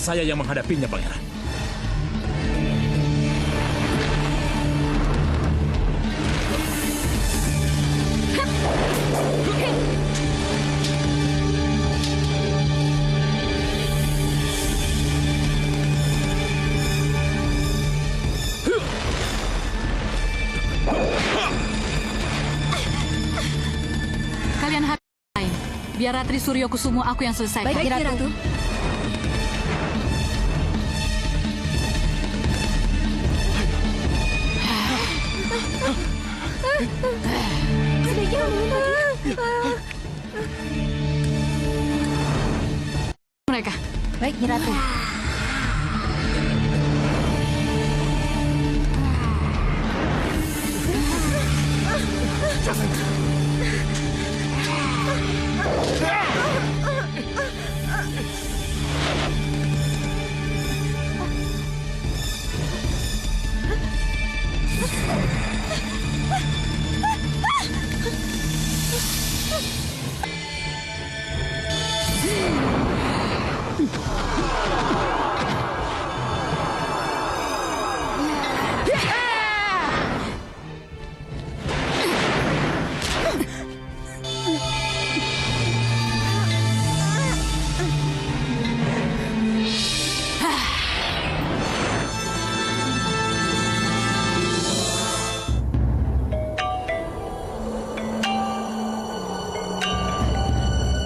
saya yang menghadapinya, Pangeran. Kalian hati-hati. Biar Ratri Suryo Kusumo aku yang selesai. Baik, Nyi Ratu. Sebaiknya Mereka. Baik, Nyi Ratu.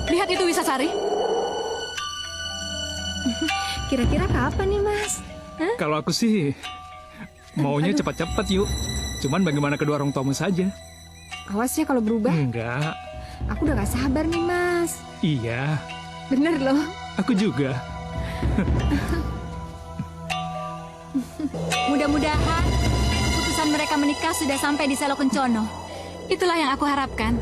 Lihat itu, Wisasari. Kira-kira kapan nih, Mas? Kalau aku sih maunya cepat-cepat yuk. Cuman bagaimana kedua orang tuamu saja? Awas ya kalau berubah. Enggak. Aku udah gak sabar nih, Mas. Iya, Bener loh. aku juga. Mudah-mudahan keputusan mereka menikah sudah sampai di Selo Kencono. Itulah yang aku harapkan.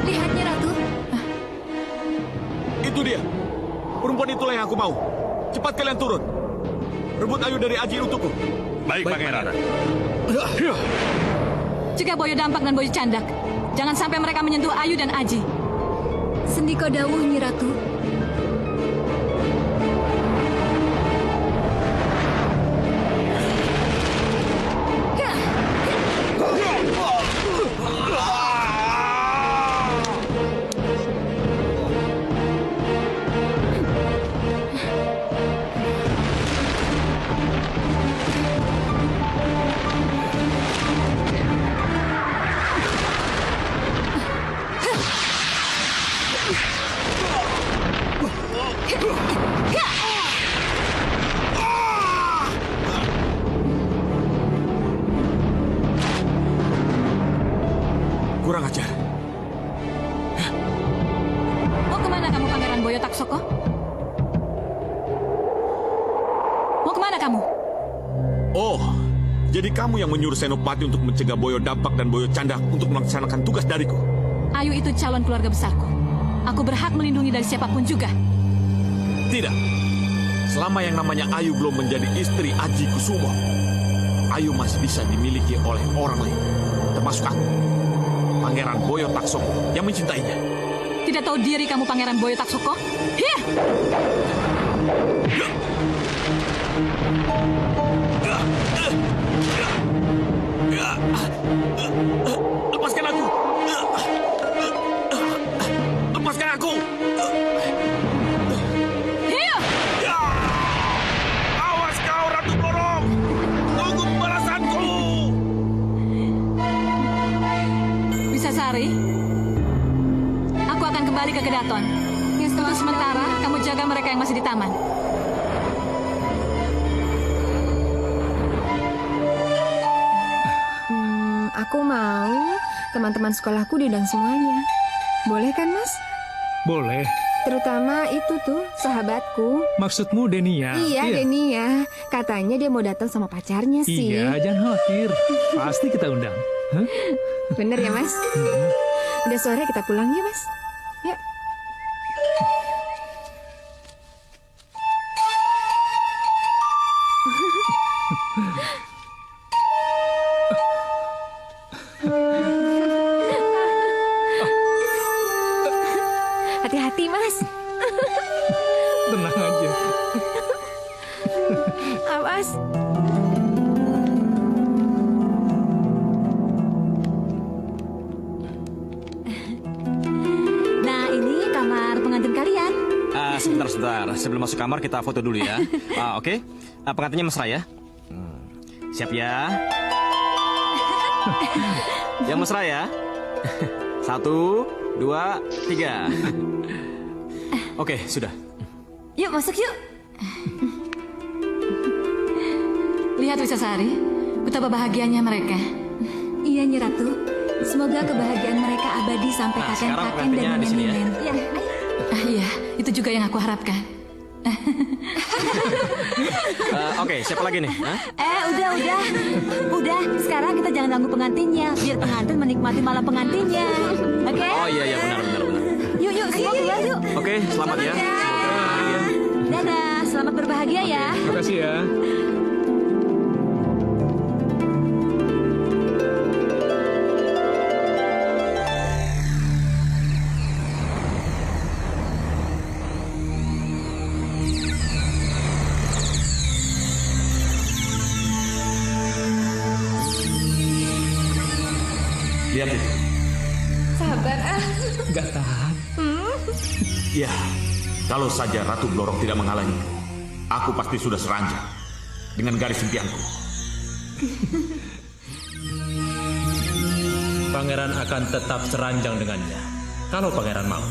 Lihat, Nyi Ratu. Itu dia. Perempuan itulah yang aku mau. Cepat kalian turun. Rebut Ayu dari Aji untukku. Baik, Pangeran. Cegah Boyo Dampak dan Boyo Candak. Jangan sampai mereka menyentuh Ayu dan Aji. Sendiko dawuh, Nyi Ratu. Kurang ajar. Mau kemana kamu, Pangeran Boyo Taksoko? Mau kemana kamu? Oh, jadi kamu yang menyuruh Senopati untuk mencegah Boyo Dampak dan Boyo Candak untuk melaksanakan tugas dariku. Ayu itu calon keluarga besarku. Aku berhak melindungi dari siapapun juga. Tidak. Selama yang namanya Ayu belum menjadi istri Aji Kusumo, Ayu masih bisa dimiliki oleh orang lain, termasuk aku, Pangeran Boyo Taksoko yang mencintainya. Tidak tahu diri kamu, Pangeran Boyo Taksoko? Hih! Lepaskan aku! Lepaskan aku! Hih! Awas kau, Ratu Blorong! Tunggu pembalasanku! Wisasari, aku akan kembali ke Kedaton. Untuk sementara, kamu jaga mereka yang masih di taman. Aku mau teman-teman sekolahku diundang semuanya. Boleh kan, Mas? Boleh. Terutama itu tuh, sahabatku. Maksudmu Denia? Iya, Denia. Katanya dia mau datang sama pacarnya sih. Iya, jangan khawatir. Pasti kita undang. Hah? Bener ya, Mas? Udah sore kita pulang ya, Mas? Yuk. sebentar. Sebelum masuk kamar kita foto dulu ya. Oke. Pengantinnya mesra ya. Siap ya. Yang mesra ya. 1, 2, 3. Oke, sudah. Yuk, masuk yuk. Lihat Wisasari, betapa bahagianya mereka. Iya, Nyi Ratu. Semoga kebahagiaan mereka abadi sampai Nah, sekarang kakek-kakek dan pengantinnya di sini ya. nenek-nenek. Iya, iya, itu juga yang aku harapkan. Oke, siapa lagi nih? Hah? Udah. Sekarang kita jangan ganggu pengantinnya, biar pengantin menikmati malam pengantinnya. Oke? Oh iya, benar. Yuk, semua keluar yuk. Oke, selamat ya. Dadah, selamat berbahagia ya. Terima kasih ya. Lihat itu. Sabar Nggak tahan. Ya, kalau saja Ratu Blorok tidak menghalangi, aku pasti sudah seranjang dengan garis impianku. Pangeran akan tetap seranjang dengannya. Kalau pangeran mau,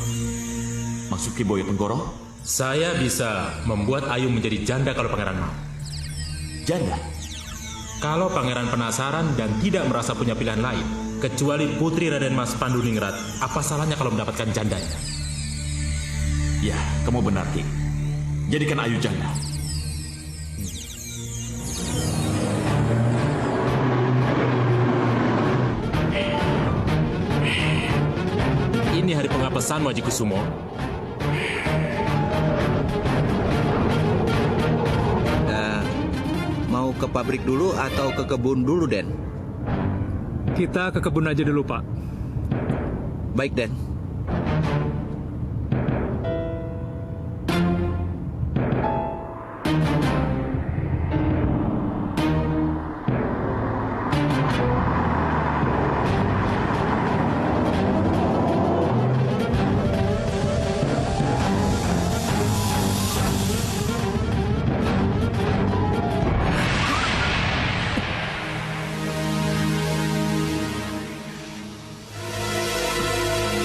Maksud Ki Boyo Tenggoro? saya bisa membuat Ayu menjadi janda kalau pangeran mau. Janda. Kalau pangeran penasaran dan tidak merasa punya pilihan lain, kecuali putri Raden Mas Panduningrat, apa salahnya kalau mendapatkan jandanya? Ya, kamu benar, Ki. Jadikan Ayu janda. Ini hari pengapesan Waji Kusumo. Mau ke pabrik dulu atau ke kebun dulu, Den? Kita ke kebun aja dulu, Pak. Baik, Den.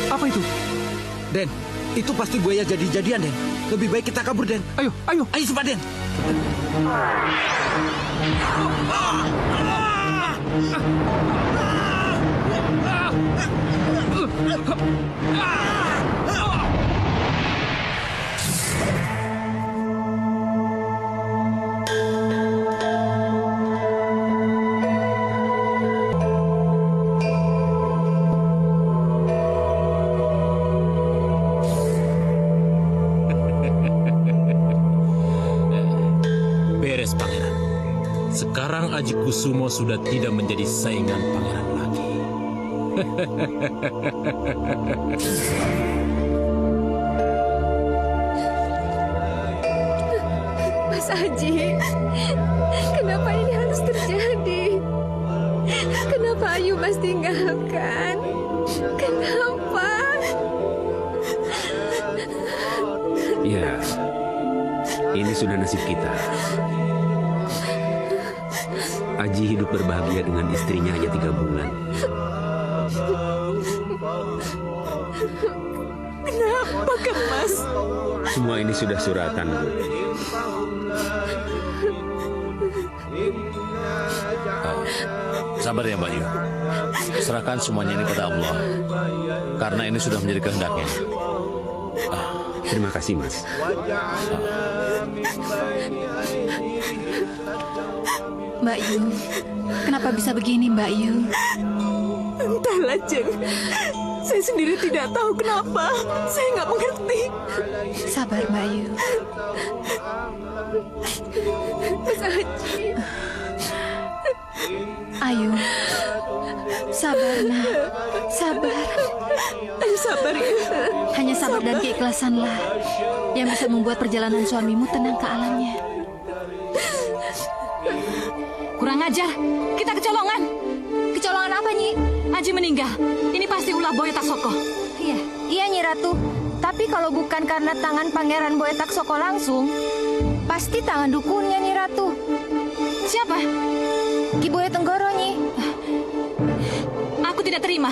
Apa itu? Den, itu pasti buaya jadi-jadian, Den. Lebih baik kita kabur, Den. Ayo. Ayo cepat, Den. Beres, pangeran. Sekarang Aji Kusumo sudah tidak menjadi saingan pangeran lagi. Mas Aji, kenapa ini harus terjadi? Kenapa Ayu Mas tinggalkan? Kenapa? Ya, ini sudah nasib kita. Aji hidup berbahagia dengan istrinya hanya 3 bulan. Kenapa kan, Mas? Semua ini sudah suratan, Bu. Sabar ya, Mbak Yu. Serahkan semuanya ini pada Allah. Karena ini sudah menjadi kehendaknya. Terima kasih, Mas. Mbak Yu, kenapa bisa begini, Mbak Yu? Entahlah, Jeng. Saya sendiri tidak tahu kenapa. Saya nggak mengerti. Sabar, Mbak Yu. Mas Aji. Ayu, sabar, nak. Sabar. Ayo sabar ya. Hanya sabar dan keikhlasanlah yang bisa membuat perjalanan suamimu tenang ke alamnya. Kurang ajar, kita kecolongan. Kecolongan apa, Nyi? Aji meninggal. Ini pasti ulah Boyo Tasoko. Iya, Nyi Ratu. Tapi kalau bukan karena tangan Pangeran Boyo Taksoko langsung, pasti tangan dukunnya, Nyi Ratu. Siapa? Ki Boyo Tenggoro, Nyi. Aku tidak terima.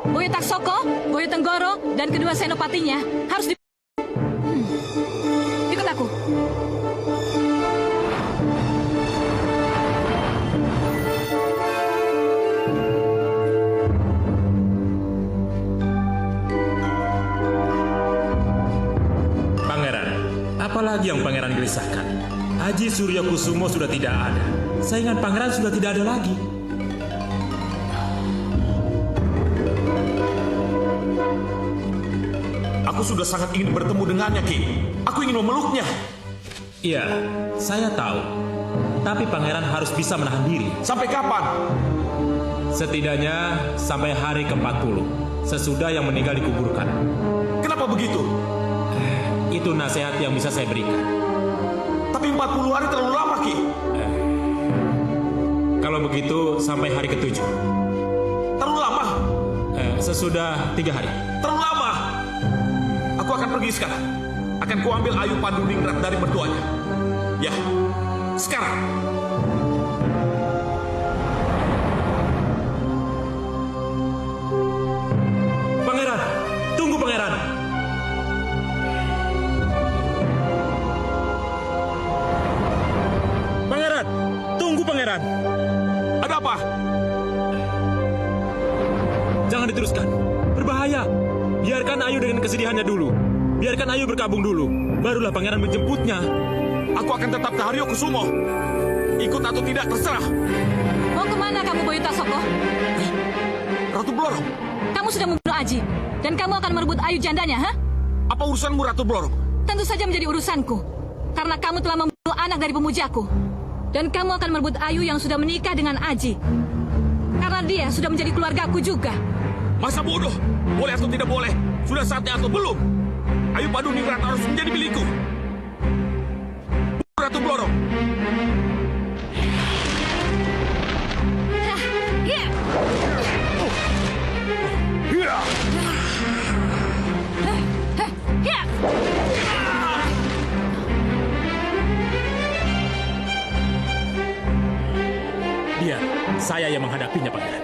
Boyo Taksoko, Boyo Tenggoro, dan kedua senopatinya harus di... Ikut aku. Pangeran, apalagi yang pangeran gelisahkan? Aji Surya Kusumo sudah tidak ada. Saingan pangeran sudah tidak ada lagi. Aku sudah sangat ingin bertemu dengannya, Ki. Aku ingin memeluknya. Iya, saya tahu. Tapi pangeran harus bisa menahan diri. Sampai kapan? Setidaknya sampai hari ke-40, sesudah yang meninggal dikuburkan. Kenapa begitu? Itu nasihat yang bisa saya berikan. Tapi 40 hari terlalu lama, Ki. Kalau begitu, sampai hari ke-7. Terlalu lama. Sesudah 3 hari. Terlalu lama. Aku akan pergi sekarang. Akan kuambil Ayu Panduningrat dari mertuanya. Ya, sekarang. Pangeran, tunggu pangeran. Pangeran, tunggu pangeran. Ada apa? Jangan diteruskan. Berbahaya. Biarkan Ayu dengan kesedihannya dulu. Biarkan Ayu berkabung dulu. Barulah pangeran menjemputnya. Aku akan tetap ke Haryo Kusumo. Ikut atau tidak terserah. Mau kemana kamu, Boyo Taksoko? Ratu Blorong, Kamu sudah membunuh Aji, dan kamu akan merebut Ayu jandanya, ha? apa urusanmu Ratu Blorong? Tentu saja menjadi urusanku. Karena kamu telah membunuh anak dari pemujaku. Dan kamu akan merebut Ayu yang sudah menikah dengan Aji. Karena dia sudah menjadi keluargaku juga. Masa bodoh? Boleh atau tidak boleh? Sudah saatnya atau belum? Ayu Panduningrat harus menjadi milikku. Ratu Blorong. Biar saya yang menghadapinya, pangeran.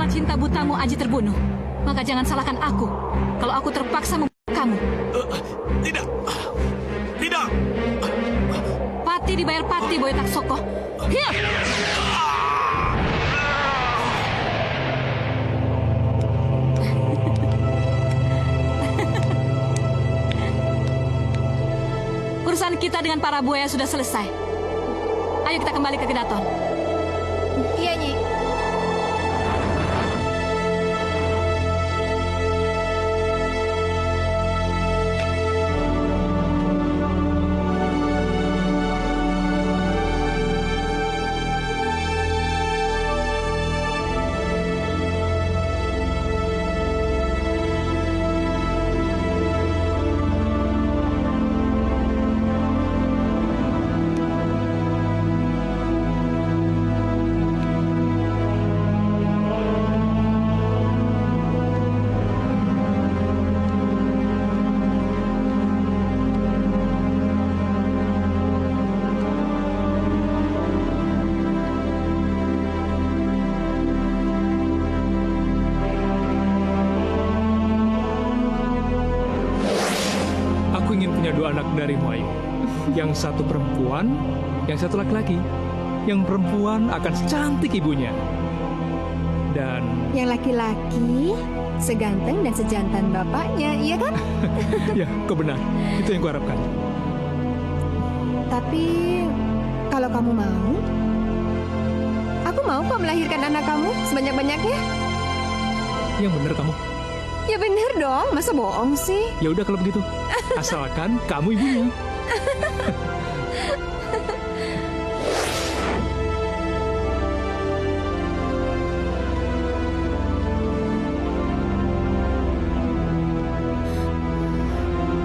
Cinta butamu Aji terbunuh, maka jangan salahkan aku kalau aku terpaksa membunuh kamu. Tidak. Tidak. Pati dibayar pati, Boyo Taksoko. Hiya! Urusan kita dengan para buaya sudah selesai. Ayo kita kembali ke Kedaton. Iya, Nyi. anak darimu, Ayu. Yang satu perempuan, yang satu laki-laki. Yang perempuan akan secantik ibunya. Dan Yang laki-laki seganteng dan sejantan bapaknya, iya kan? ya, kau benar. Itu yang kuharapkan. Tapi kalau kamu mau, aku mau kok melahirkan anak kamu sebanyak-banyaknya. Yang benar kamu. Ya bener dong, masa bohong sih? Ya udah kalau begitu. Asalkan kamu ibunya.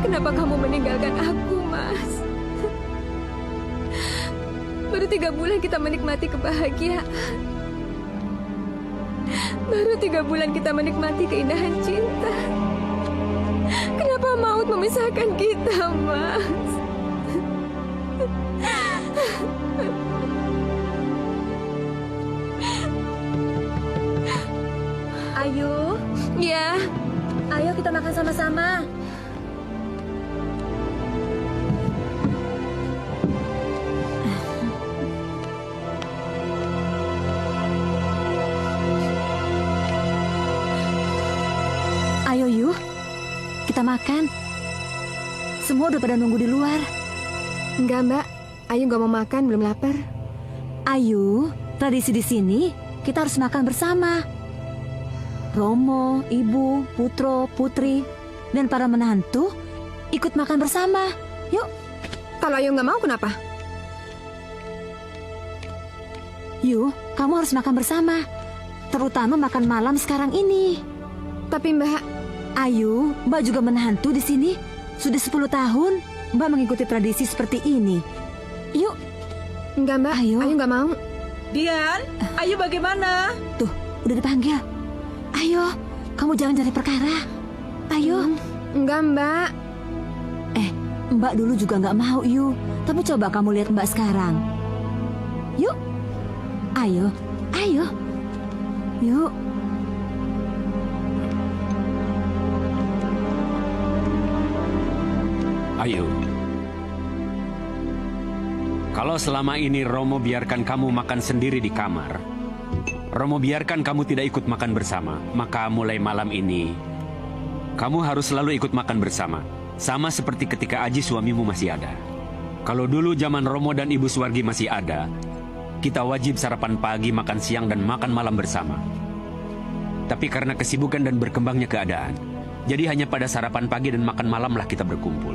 Kenapa kamu meninggalkan aku, Mas? Baru 3 bulan kita menikmati kebahagiaan. Baru 3 bulan kita menikmati keindahan cinta. Kenapa maut memisahkan kita, Mas? Ayu, Ya, ayo kita makan sama-sama. Ayo Yu, kita makan. Semua udah pada nunggu di luar. enggak Mbak. Ayu nggak mau makan, belum lapar. Ayu, tradisi di sini kita harus makan bersama. Romo, Ibu, Putro, Putri, dan para menantu ikut makan bersama. Yuk. Kalau Ayu nggak mau, kenapa? Yu, kamu harus makan bersama. Terutama makan malam sekarang ini. Tapi Mbak, Ayu, Mbak juga menantu di sini. Sudah 10 tahun Mbak mengikuti tradisi seperti ini. Yuk. enggak Mbak. Ayo. Ayu nggak mau. Dian, Ayu bagaimana? Tuh, udah dipanggil. Ayo, kamu jangan cari perkara. Ayo. Enggak Mbak. Mbak dulu juga nggak mau, Yu. Tapi coba kamu lihat Mbak sekarang. Yuk. Ayo, ayo. Yuk. Ayu. Kalau selama ini Romo biarkan kamu makan sendiri di kamar, Romo biarkan kamu tidak ikut makan bersama, maka mulai malam ini, kamu harus selalu ikut makan bersama. Sama seperti ketika Aji suamimu masih ada. Kalau dulu zaman Romo dan Ibu Suwargi masih ada, kita wajib sarapan pagi, makan siang, dan makan malam bersama. Tapi karena kesibukan dan berkembangnya keadaan, jadi hanya pada sarapan pagi dan makan malamlah kita berkumpul.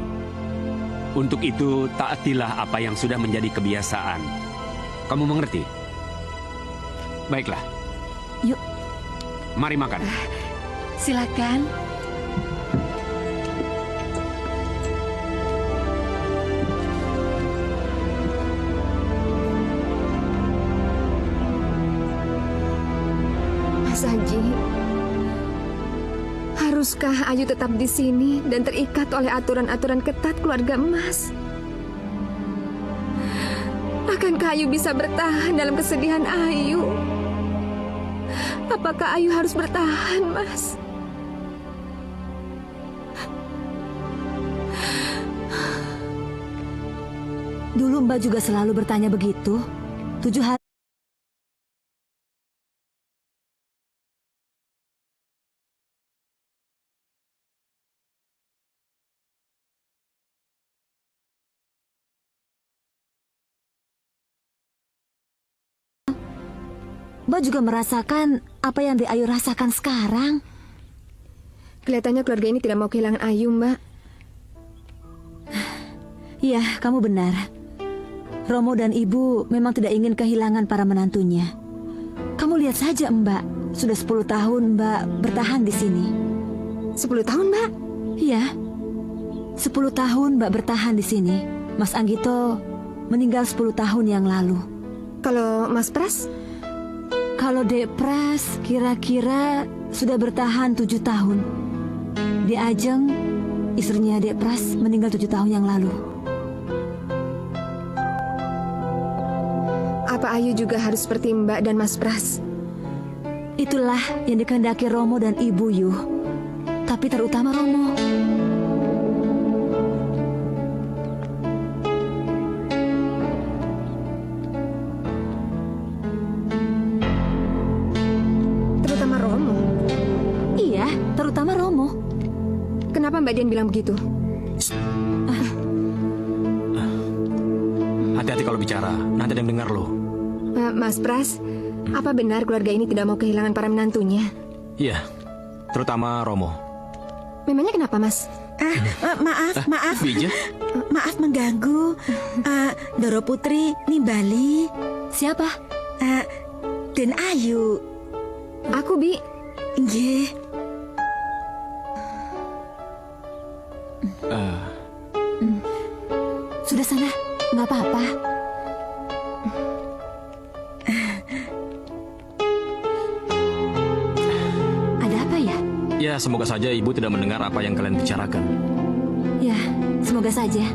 Untuk itu, taatilah apa yang sudah menjadi kebiasaan. Kamu mengerti? Baiklah. Yuk. Mari makan. Silakan. Mas Haji, haruskah Ayu tetap di sini dan terikat oleh aturan-aturan ketat keluarga emas? Akankah Ayu bisa bertahan dalam kesedihan Ayu? Apakah Ayu harus bertahan, Mas? Dulu Mbak juga selalu bertanya begitu. 7 hari. Mbak juga merasakan apa yang Dek Ayu rasakan sekarang. Kelihatannya keluarga ini tidak mau kehilangan Ayu, Mbak. Iya, kamu benar. Romo dan Ibu memang tidak ingin kehilangan para menantunya. Kamu lihat saja, Mbak. Sudah 10 tahun Mbak bertahan di sini. 10 tahun, Mbak? Iya. 10 tahun Mbak bertahan di sini. Mas Anggito meninggal 10 tahun yang lalu. Kalau Mas Pras? Kalau Dek Pras kira-kira sudah bertahan 7 tahun. Dek Ajeng, istrinya Dek Pras, meninggal 7 tahun yang lalu. Apa Ayu juga harus seperti Mbak dan Mas Pras? Itulah yang dikehendaki Romo dan Ibu Yu. Tapi terutama Romo. Kenapa Mbak Dian bilang begitu? Hati-hati kalau bicara, nanti ada yang dengar loh. Mas Pras, apa benar keluarga ini tidak mau kehilangan para menantunya? Iya, terutama Romo. Memangnya kenapa, Mas? Maaf. Bija? Maaf mengganggu. Doro Putri nimbali. Siapa? Den Ayu. Aku, Bi. Nggih. Sudah sana, nggak apa-apa. Ada apa ya? Ya, semoga saja ibu tidak mendengar apa yang kalian bicarakan. Ya, semoga saja.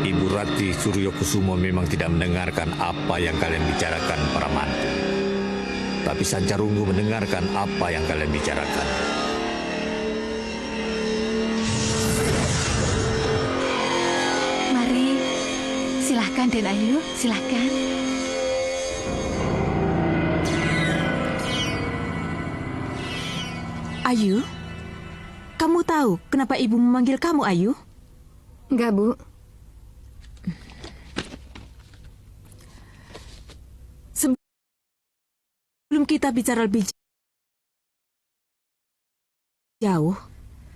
Ibu Ratih Suryokusumo memang tidak mendengarkan apa yang kalian bicarakan para mantu. Tapi Sancarungu mendengarkan apa yang kalian bicarakan. Mari, silahkan Den Ayu, silahkan. Ayu, kamu tahu kenapa ibu memanggil kamu Ayu? Enggak, Bu. Sebelum kita bicara lebih jauh,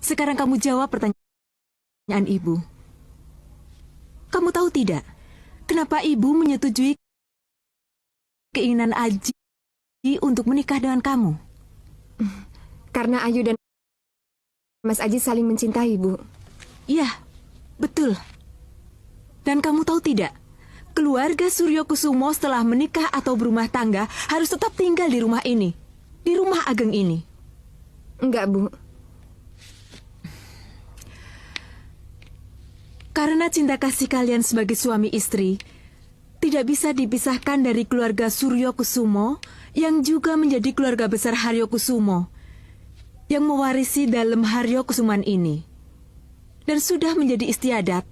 sekarang kamu jawab pertanyaan ibu. Kamu tahu tidak, kenapa ibu menyetujui keinginan Aji untuk menikah dengan kamu? Karena Ayu dan Mas Aji saling mencintai, Bu. Iya, betul. Dan kamu tahu tidak, keluarga Suryokusumo setelah menikah atau berumah tangga harus tetap tinggal di rumah ini, di rumah Ageng ini. Enggak, Bu. Karena cinta kasih kalian sebagai suami istri tidak bisa dipisahkan dari keluarga Suryokusumo yang juga menjadi keluarga besar Haryokusumo yang mewarisi dalam Haryokusuman ini. Dan sudah menjadi istiadat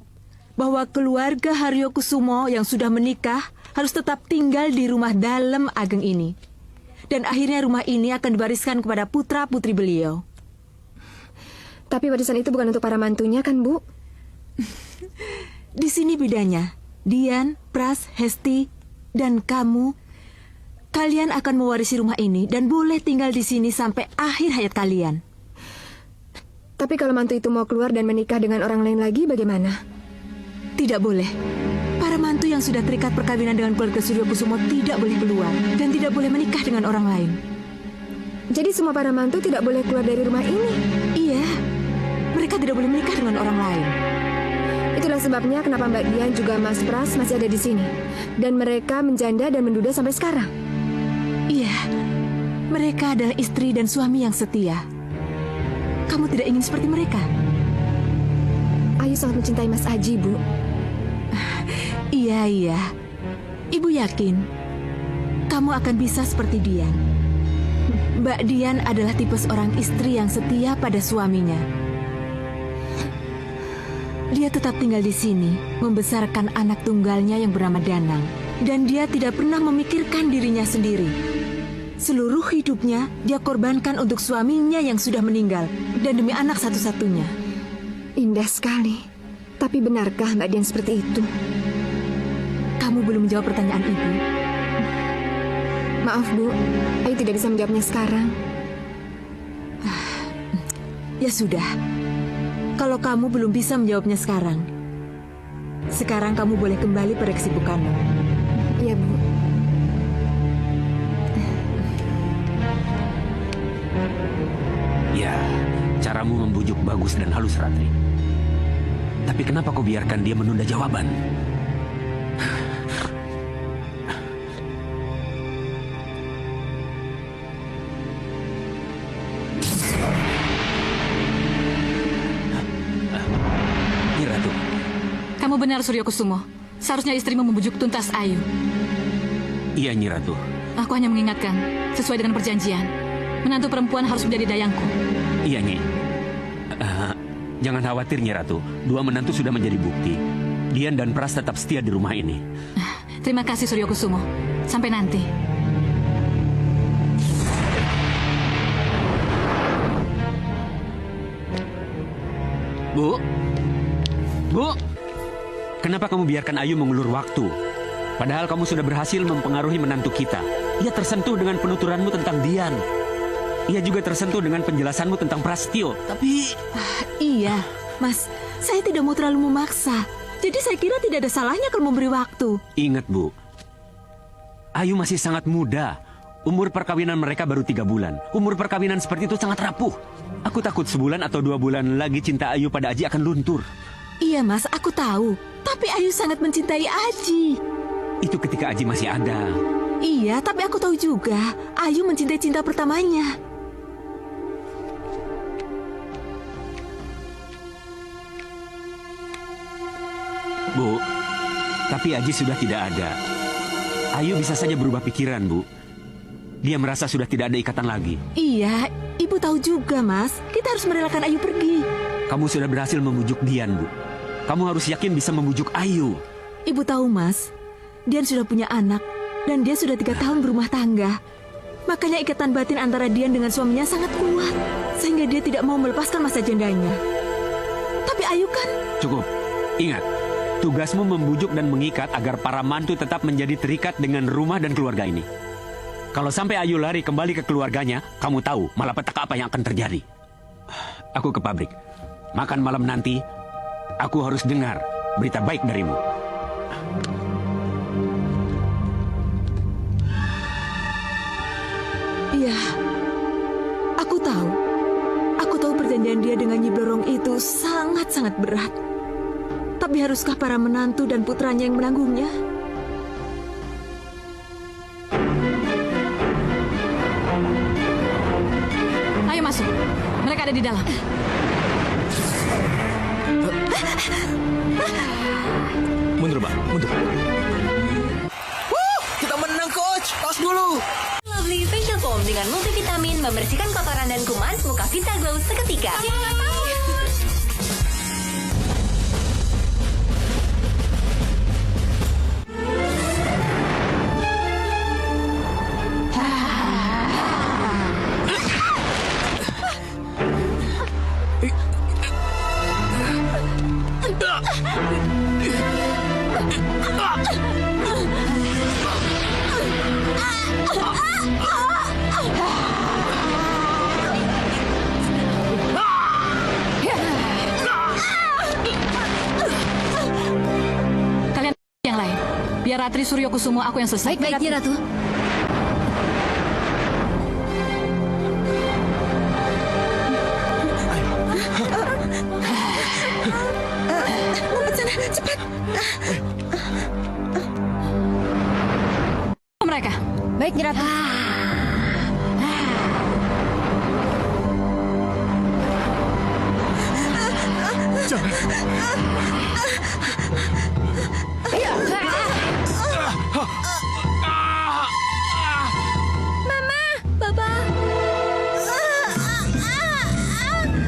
bahwa keluarga Haryokusumo yang sudah menikah harus tetap tinggal di rumah dalam Ageng ini. Dan akhirnya rumah ini akan diwariskan kepada putra-putri beliau. Tapi warisan itu bukan untuk para mantunya kan, Bu? Di sini bedanya. Dian, Pras, Hesti, dan kamu, kalian akan mewarisi rumah ini dan boleh tinggal di sini sampai akhir hayat kalian. Tapi kalau mantu itu mau keluar dan menikah dengan orang lain lagi, bagaimana? Tidak boleh. Para mantu yang sudah terikat perkawinan dengan keluarga Suryokusumo tidak boleh keluar dan tidak boleh menikah dengan orang lain. Jadi semua para mantu tidak boleh keluar dari rumah ini? Iya. Mereka tidak boleh menikah dengan orang lain. Itulah sebabnya kenapa Mbak Dian juga Mas Pras masih ada di sini. Dan mereka menjanda dan menduda sampai sekarang. Iya. Mereka adalah istri dan suami yang setia. Kamu tidak ingin seperti mereka? Ayu sangat mencintai Mas Aji, Bu. Iya. Ibu yakin kamu akan bisa seperti Dian. Mbak Dian adalah tipe seorang istri yang setia pada suaminya. Dia tetap tinggal di sini, membesarkan anak tunggalnya yang bernama Danang. Dan dia tidak pernah memikirkan dirinya sendiri. Seluruh hidupnya dia korbankan untuk suaminya yang sudah meninggal dan demi anak satu-satunya. Indah sekali. Tapi benarkah Mbak Dian seperti itu? Kamu belum menjawab pertanyaan ibu. Maaf, Bu. Ayu tidak bisa menjawabnya sekarang. Ya sudah. Kalau kamu belum bisa menjawabnya sekarang kamu boleh kembali pada kesibukanmu. Iya, Bu. Ya, caramu membujuk bagus dan halus, Ratri. Tapi kenapa kau biarkan dia menunda jawaban? Ratu. Kamu benar, Suryokusumo. Seharusnya istrimu membujuk tuntas Ayu. Iya, Nyi Ratu. Aku hanya mengingatkan, sesuai dengan perjanjian, menantu perempuan harus menjadi dayangku. Iya, Nyi. Jangan khawatir, Nyi Ratu. Dua menantu sudah menjadi bukti. Dian dan Pras tetap setia di rumah ini. Terima kasih Suryo Kusumo. Sampai nanti. Bu? Bu? Kenapa kamu biarkan Ayu mengulur waktu? Padahal kamu sudah berhasil mempengaruhi menantu kita. Ia tersentuh dengan penuturanmu tentang Dian. Ia juga tersentuh dengan penjelasanmu tentang Prastio. Tapi... Iya, Mas. Saya tidak mau terlalu memaksa. Jadi saya kira tidak ada salahnya kalau memberi waktu. Ingat, Bu. Ayu masih sangat muda. Umur perkawinan mereka baru 3 bulan. Umur perkawinan seperti itu sangat rapuh. Aku takut sebulan atau 2 bulan lagi cinta Ayu pada Aji akan luntur. Iya, Mas. Aku tahu. Tapi Ayu sangat mencintai Aji. Itu ketika Aji masih ada. Iya, tapi aku tahu juga. Ayu mencintai cinta pertamanya. Bu, tapi Aji sudah tidak ada. Ayu bisa saja berubah pikiran, Bu. Dia merasa sudah tidak ada ikatan lagi. Iya, Ibu tahu juga, Mas. Kita harus merelakan Ayu pergi. Kamu sudah berhasil membujuk Dian, Bu. Kamu harus yakin bisa membujuk Ayu. Ibu tahu, Mas. Dian sudah punya anak. Dan dia sudah 3 tahun berumah tangga. Makanya ikatan batin antara Dian dengan suaminya sangat kuat. Sehingga dia tidak mau melepaskan masa jandanya. Tapi Ayu kan... Cukup. Ingat. Tugasmu membujuk dan mengikat agar para mantu tetap menjadi terikat dengan rumah dan keluarga ini. Kalau sampai Ayu lari kembali ke keluarganya, kamu tahu malapetaka apa yang akan terjadi. Aku ke pabrik. Makan malam nanti, aku harus dengar berita baik darimu. Iya, aku tahu. Aku tahu perjanjian dia dengan Nyi Blorong itu sangat-sangat berat. Tapi haruskah para menantu dan putranya yang menanggungnya? Ayo masuk. Mereka ada di dalam. Mundur, Mbak. Mundur. Kita menang, Coach. Tos dulu. Lovely Facial Foam dengan multivitamin membersihkan kotoran dan kuman, muka Vita Glow seketika. Kalian yang lain. Biar Ratri Suryo Kusumo aku yang selesai. Baik, Ratu. Ngumpet sana, cepat. Mereka. Baik, Ratu. Mama, Papa.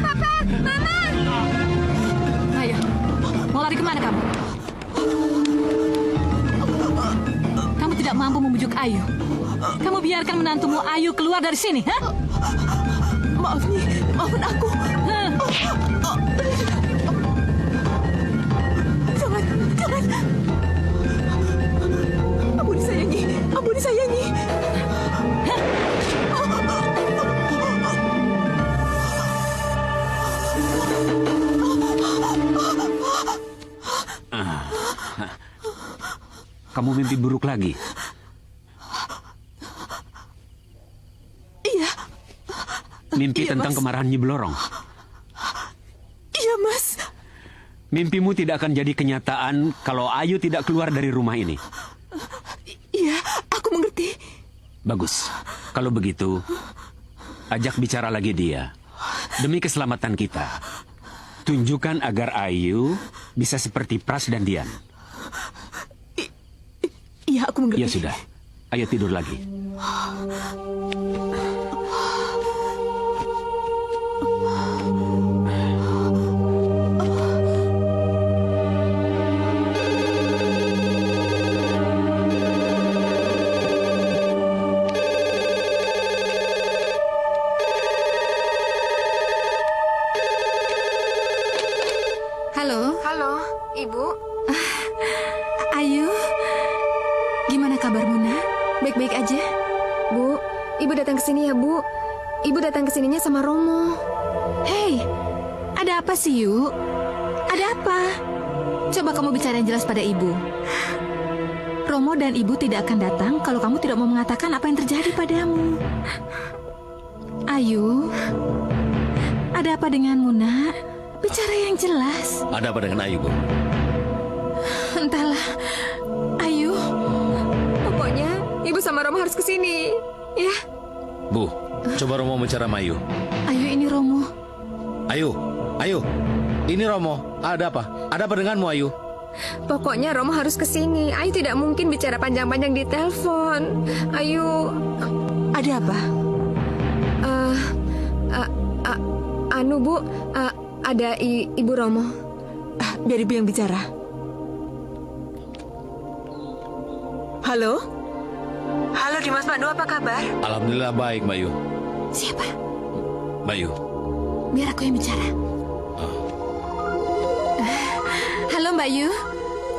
Papa, Mama. Ayo. Mau lari kemana kamu? Kamu tidak mampu membujuk Ayu. Kamu biarkan menantumu Ayu keluar dari sini, ha? Maaf nih, maafkan aku. Jangan. Ampuni saya, Nyi. Ampuni saya, Nyi. Kamu mimpi buruk lagi. Iya. Mimpi Iya, tentang Mas. kemarahan Nyi Blorong. Iya, Mas. Mimpimu tidak akan jadi kenyataan kalau Ayu tidak keluar dari rumah ini. Iya, aku mengerti. Bagus. Kalau begitu, ajak bicara lagi dia. Demi keselamatan kita. Tunjukkan agar Ayu bisa seperti Pras dan Dian. Iya, aku mengerti. Ya sudah. Ayo tidur lagi. Ibu. Ayu, gimana kabar Muna? Baik-baik aja? Bu, Ibu datang ke sini ya, Bu. Ibu datang ke sininya sama Romo. Hei, ada apa sih, Yu? Ada apa? Coba kamu bicara yang jelas pada Ibu. Romo dan Ibu tidak akan datang kalau kamu tidak mau mengatakan apa yang terjadi padamu. Ayu, ada apa denganmu, nak? Bicara yang jelas. Ada apa dengan Ayu, Bu? Entahlah, Ayu. Pokoknya Ibu sama Romo harus ke sini, ya. Bu, coba Romo bicara sama Ayu. Ayu, ini Romo. Ayu, ini Romo. Ada apa? Ada apa denganmu, Ayu? Pokoknya Romo harus ke sini. Ayu tidak mungkin bicara panjang-panjang di telepon. Ayu. Ada apa? Anu, Bu, ada Ibu Romo. Biar Ibu yang bicara. Halo? Halo Dimas Pandu, apa kabar? Alhamdulillah baik, Mbak Yu. Siapa? Mbak Yu. Biar aku yang bicara. Halo Mbak Yu,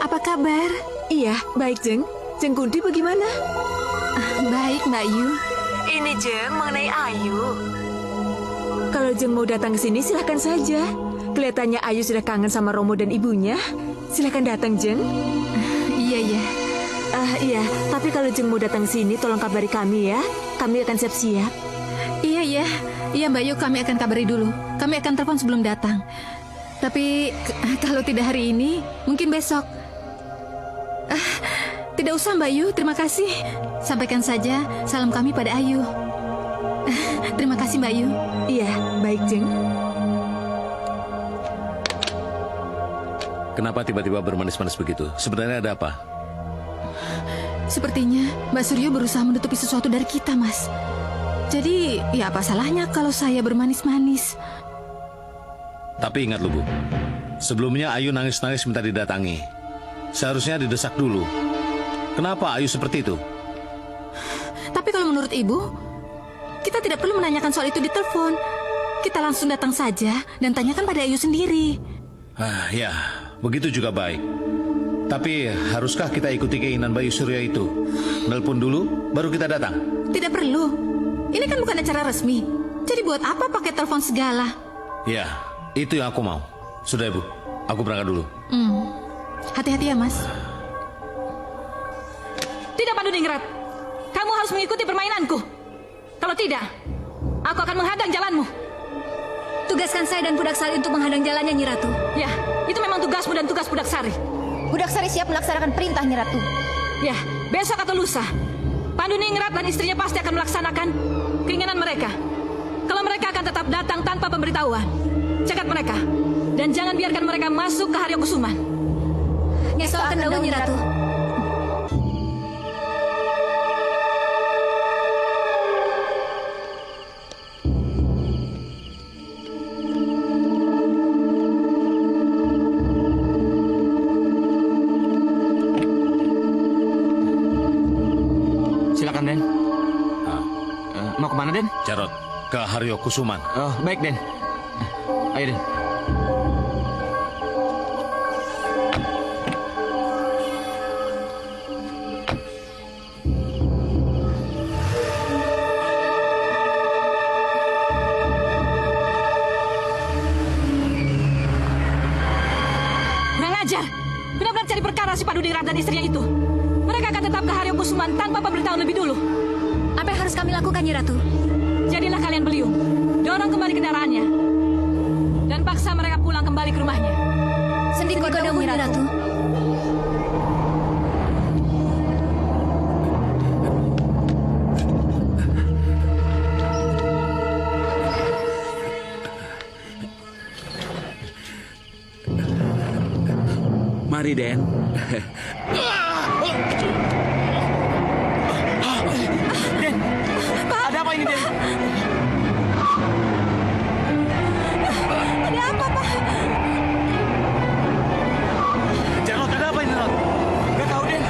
apa kabar? Iya, baik Jeng. Jeng Kunti bagaimana? Baik Mbak Yu. Ini Jeng mengenai Ayu. Kalau Jeng mau datang ke sini silahkan saja. Kelihatannya Ayu sudah kangen sama Romo dan ibunya. Silahkan datang Jeng. Iya. Iya, tapi kalau Jeng mau datang ke sini tolong kabari kami ya. Kami akan siap-siap. Iya Mbak Yu, kami akan kabari dulu. Kami akan telepon sebelum datang. Tapi kalau tidak hari ini, mungkin besok. Tidak usah Mbak Yu, terima kasih. Sampaikan saja salam kami pada Ayu. Terima kasih Mbak Yu. Iya, baik Jeng. Kenapa tiba-tiba bermanis-manis begitu? Sebenarnya ada apa? Sepertinya Mbak Suryo berusaha menutupi sesuatu dari kita, Mas. Jadi, ya apa salahnya kalau saya bermanis-manis? Tapi ingat lu, Bu. Sebelumnya Ayu nangis-nangis minta didatangi. Seharusnya didesak dulu. Kenapa Ayu seperti itu? Tapi kalau menurut Ibu, kita tidak perlu menanyakan soal itu di telepon. Kita langsung datang saja dan tanyakan pada Ayu sendiri. Ya, begitu juga baik. Tapi haruskah kita ikuti keinginan Bayu Surya itu? Nelpon dulu, baru kita datang. Tidak perlu. Ini kan bukan acara resmi. Jadi buat apa pakai telepon segala? Ya, itu yang aku mau. Sudah, Ibu. Aku berangkat dulu. Hati-hati ya, Mas. Tidak, Pandu Ningrat. Kamu harus mengikuti permainanku. Kalau tidak, aku akan menghadang jalanmu. Tugaskan saya dan Budak Sari untuk menghadang jalannya, Nyi Ratu. Ya, itu memang tugasmu dan tugas Budak Sari. Budak Sari siap melaksanakan perintah, Nyi Ratu. Ya, besok atau lusa, Pandu Ningrat dan istrinya pasti akan melaksanakan keinginan mereka. Kalau mereka akan tetap datang tanpa pemberitahuan, cegat mereka. Dan jangan biarkan mereka masuk ke Haryo Kusuman. Ngesoakan daun, Nyi Ratu. Silakan, Den. Mau kemana, Den? Jarot, ke Haryo Kusuman. Oh, baik, Den. Ayo, Den. Kurang ajar. Benar-benar cari perkara si Pandu Ningrat dan istrinya itu. Mereka akan tetap ke Haryo Kusuman tanpa pemberitahuan lebih dulu. Apa yang harus kami lakukan, Nyi Ratu? Jadilah kalian beliung. Dorong kembali kendaraannya. Dan paksa mereka pulang kembali ke rumahnya. Sendi kodam, Nyi Ratu. Mari, Den. Den, ada apa ini, Den? Ada apa, Pak? Jarot, ada apa ini, Jarot? Gak tahu, Den.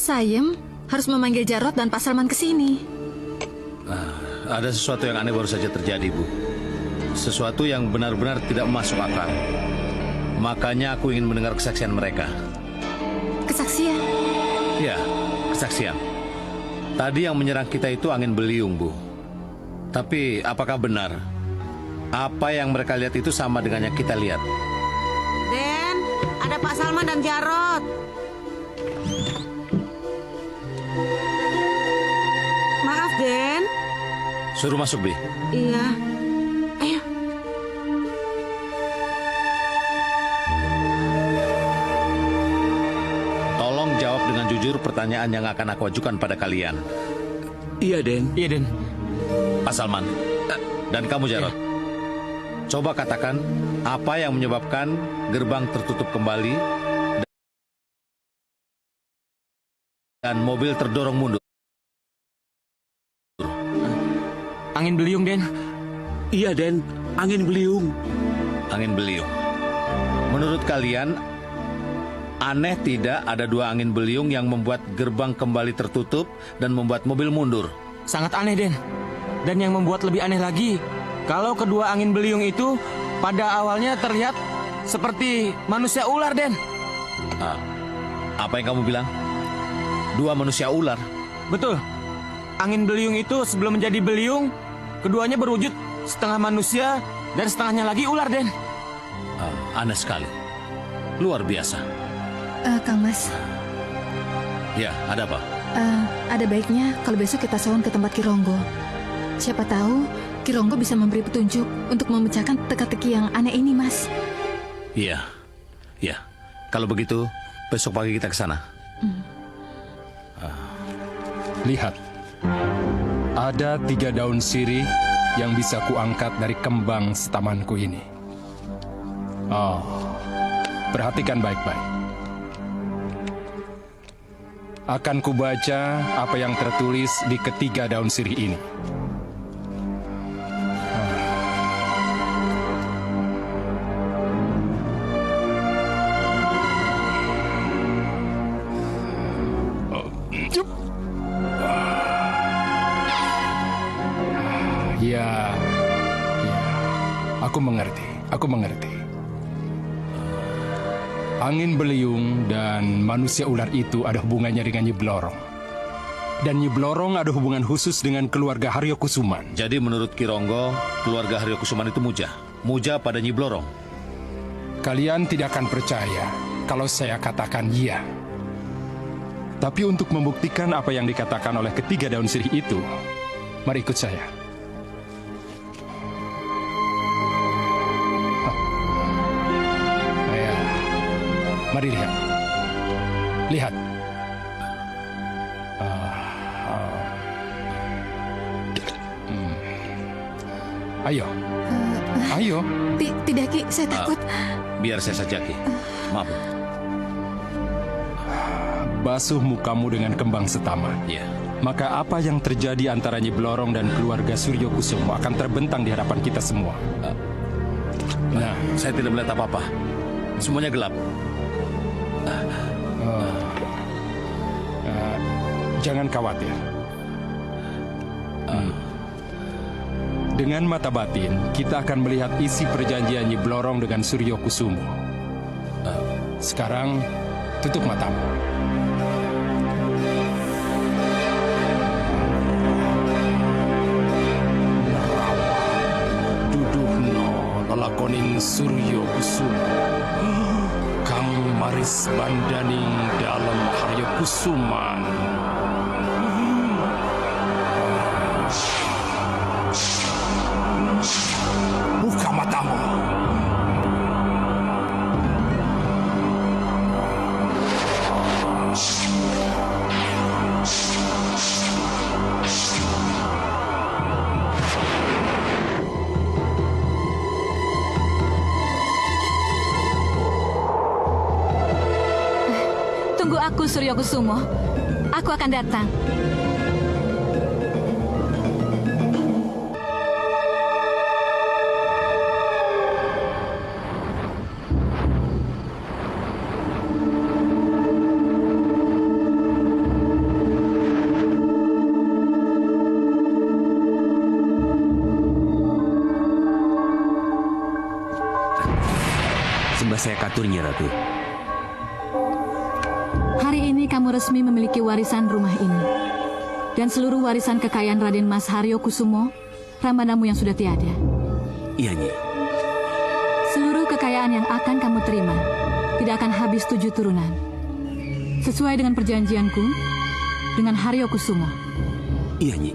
Sayem harus memanggil Jarot dan Pak Salman ke sini? Ada sesuatu yang aneh baru saja terjadi, Bu. Sesuatu yang benar-benar tidak masuk akal. Makanya aku ingin mendengar kesaksian mereka. Kesaksian? Ya, kesaksian. Tadi yang menyerang kita itu angin beliung, Bu. Tapi apakah benar apa yang mereka lihat itu sama dengan yang kita lihat? Den, ada Pak Salman dan Jarot. Maaf, Den. Suruh masuk, Bi. Iya. Ayo. Tolong jawab dengan jujur pertanyaan yang akan aku ajukan pada kalian. Iya, Den. Iya, Den. Pak Salman, dan kamu Jarot. Coba katakan apa yang menyebabkan gerbang tertutup kembali dan mobil terdorong mundur. Angin beliung, Den. Iya, Den. Angin beliung. Angin beliung. Menurut kalian, aneh tidak ada dua angin beliung yang membuat gerbang kembali tertutup dan membuat mobil mundur? Sangat aneh, Den. Dan yang membuat lebih aneh lagi, kalau kedua angin beliung itu pada awalnya terlihat seperti manusia ular, Den. Apa yang kamu bilang? Dua manusia ular? Betul. Angin beliung itu sebelum menjadi beliung, keduanya berwujud setengah manusia dan setengahnya lagi ular, Den. Aneh sekali. Luar biasa. Kang Mas. Ya, ada apa? Ada baiknya kalau besok kita sowan ke tempat Kironggo. Siapa tahu Kironggo bisa memberi petunjuk untuk memecahkan teka-teki yang aneh ini, Mas. Iya, ya. Kalau begitu, besok pagi kita ke sana. Lihat, ada 3 daun sirih yang bisa kuangkat dari kembang setamanku ini. Oh, perhatikan baik-baik. Akan kubaca apa yang tertulis di ketiga daun sirih ini. Ya, aku mengerti. Angin beliung dan manusia ular itu ada hubungannya dengan Nyi Blorong. Dan Nyi Blorong ada hubungan khusus dengan keluarga Haryo Kusuman. Jadi menurut Kironggo, keluarga Haryo Kusuman itu muja pada Nyi Blorong. Kalian tidak akan percaya kalau saya katakan iya. Tapi untuk membuktikan apa yang dikatakan oleh ketiga daun sirih itu, mari ikut saya. Mari lihat. Lihat. Ayo. Ayo. Tidak, Ki. Saya takut. Biar saya saja, Ki. Maaf. Basuh mukamu dengan kembang setaman. Iya. Maka apa yang terjadi antara Nyi Blorong dan keluarga Suryo Kusumo akan terbentang di hadapan kita semua. Nah, saya tidak melihat apa-apa. Semuanya gelap. Jangan khawatir. Dengan mata batin, kita akan melihat isi perjanjian Nyi Blorong dengan Suryo Kusumo. Sekarang, tutup matamu. Duduhno lelakoning Suryo Kusumo. Kang maris bandaning dalam Haryo Kusuman. Buka matamu. Tunggu aku, Suryo Kusumo. Aku akan datang. sembah saya katur, Nyi Ratu. Hari ini kamu resmi memiliki warisan rumah ini. Dan seluruh warisan kekayaan Raden Mas Haryo Kusumo, ramanamu yang sudah tiada. Iya, Nyi. Seluruh kekayaan yang akan kamu terima tidak akan habis 7 turunan. Sesuai dengan perjanjianku dengan Haryo Kusumo. Iya, Nyi.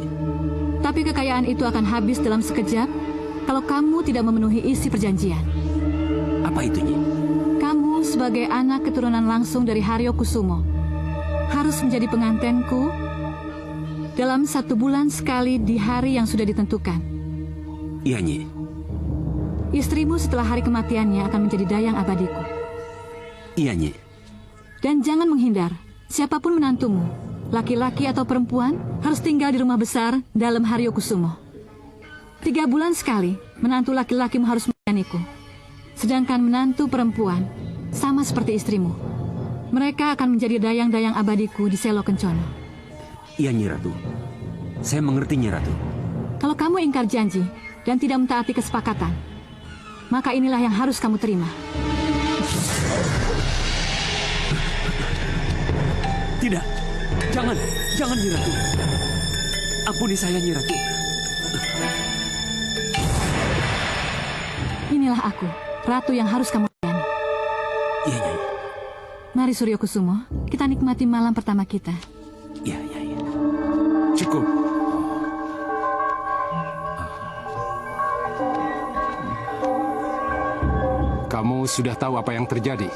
Tapi kekayaan itu akan habis dalam sekejap kalau kamu tidak memenuhi isi perjanjian. Apa itu, Nyi? Kamu sebagai anak keturunan langsung dari Haryo Kusumo harus menjadi pengantenku dalam 1 bulan sekali di hari yang sudah ditentukan. Iya, Nyi. Istrimu setelah hari kematiannya akan menjadi dayang abadiku. Iya, Nyi. Dan jangan menghindar. Siapapun menantumu, laki-laki atau perempuan, harus tinggal di rumah besar dalam Haryo Kusumo. 3 bulan sekali, menantu laki-lakimu harus melayaniku. Sedangkan menantu perempuan, sama seperti istrimu. Mereka akan menjadi dayang-dayang abadiku di Selo Kencono. Iya, Nyi Ratu. Saya mengerti, Nyi Ratu. Kalau kamu ingkar janji dan tidak mentaati kesepakatan, maka inilah yang harus kamu terima. Tidak. Jangan, Nyi Ratu. Ampuni saya, Nyi Ratu. Inilah aku, ratu yang harus kamu layani. Iya, Nyai. Mari Suryo Kusumo, kita nikmati malam pertama kita. Iya. Cukup. Kamu sudah tahu apa yang terjadi?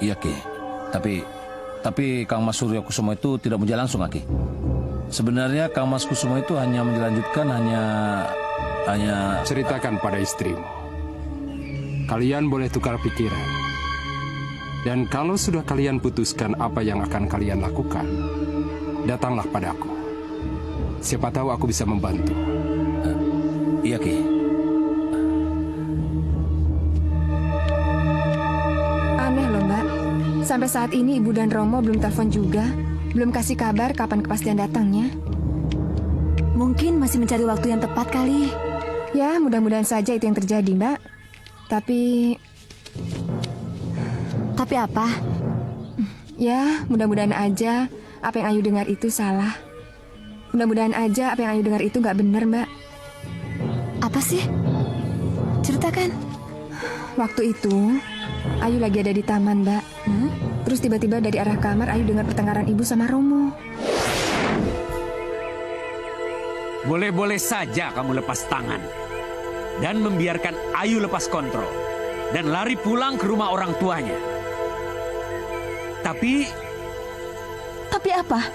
Iya, Ki. Tapi Kang Mas Suryo Kusumo itu tidak menjalan langsung, Ki. Sebenarnya Kang Mas Kusumo itu hanya menjelanjutkan hanya ceritakan pada istrimu. Kalian boleh tukar pikiran. Dan kalau sudah kalian putuskan apa yang akan kalian lakukan, datanglah padaku. Siapa tahu aku bisa membantu. Iya, Ki. Aneh loh, Mbak. Sampai saat ini Ibu dan Romo belum telepon juga. Belum kasih kabar kapan kepastian datangnya. Mungkin masih mencari waktu yang tepat kali. Ya, mudah-mudahan saja itu yang terjadi, Mbak. Tapi apa? Ya, mudah-mudahan aja apa yang Ayu dengar itu salah. Mudah-mudahan aja apa yang Ayu dengar itu nggak benar, Mbak. Apa sih? Ceritakan. Waktu itu, Ayu lagi ada di taman, Mbak. Terus tiba-tiba dari arah kamar Ayu dengar pertengkaran Ibu sama Romo. Boleh-boleh saja kamu lepas tangan. Dan membiarkan Ayu lepas kontrol. Dan lari pulang ke rumah orang tuanya. Tapi apa?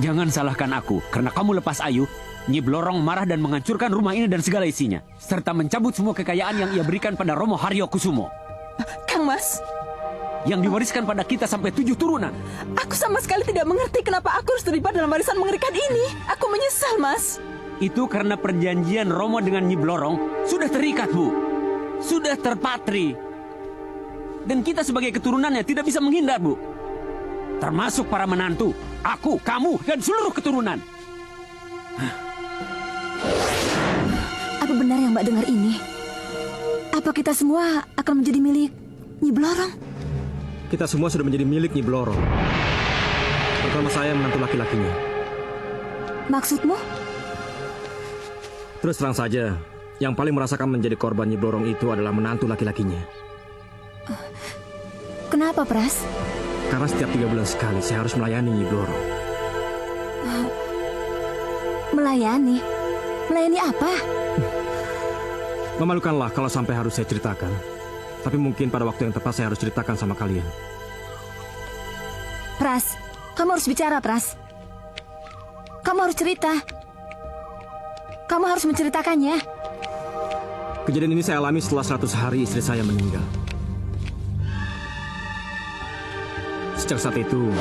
Jangan salahkan aku. Karena kamu lepas Ayu, Nyi Blorong marah dan menghancurkan rumah ini dan segala isinya. Serta mencabut semua kekayaan yang ia berikan pada Romo Haryo Kusumo. Kang Mas, yang diwariskan pada kita sampai 7 turunan. Aku sama sekali tidak mengerti kenapa aku harus terlibat dalam warisan mengerikan ini. Aku menyesal, Mas. Itu karena perjanjian Romo dengan Nyi Blorong sudah terikat, Bu. Sudah terpatri. Dan kita sebagai keturunannya tidak bisa menghindar, Bu. Termasuk para menantu, aku, kamu, dan seluruh keturunan. Apa benar yang Mbak dengar ini? Apa kita semua akan menjadi milik Nyi Blorong? Kita semua sudah menjadi milik Nyi Blorong. Terutama saya menantu laki-lakinya. Maksudmu? Terus terang saja, yang paling merasakan menjadi korban Nyi Blorong itu adalah menantu laki-lakinya. Kenapa, Pras? Karena setiap 3 bulan sekali saya harus melayani Nyi Blorong. Melayani? Melayani apa? Memalukanlah kalau sampai harus saya ceritakan. Tapi mungkin pada waktu yang tepat saya harus ceritakan sama kalian. Pras, kamu harus bicara, Pras. Kamu harus cerita. Kamu harus menceritakannya. Kejadian ini saya alami setelah 100 hari istri saya meninggal. Sejak saat itu,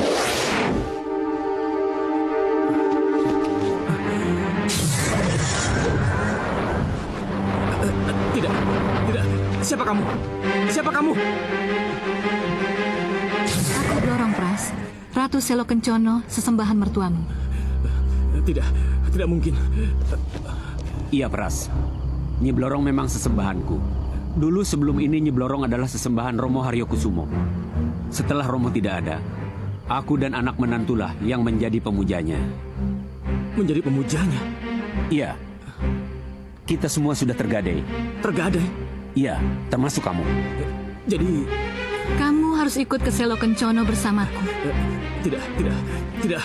Tidak. Siapa kamu? Siapa kamu? Aku Blorong, Pras. Ratu Selo Kencono, sesembahan mertuamu. Tidak mungkin. Iya, Pras. Nyi Blorong memang sesembahanku. Dulu sebelum ini Nyi Blorong adalah sesembahan Romo Haryokusumo. Setelah Romo tidak ada, aku dan anak menantulah yang menjadi pemujanya. Menjadi pemujanya? Iya. Kita semua sudah tergadai. Tergadai? Iya, termasuk kamu. Jadi... Kamu harus ikut ke Selo Kencono bersamaku. Tidak. Tidak. Tidak.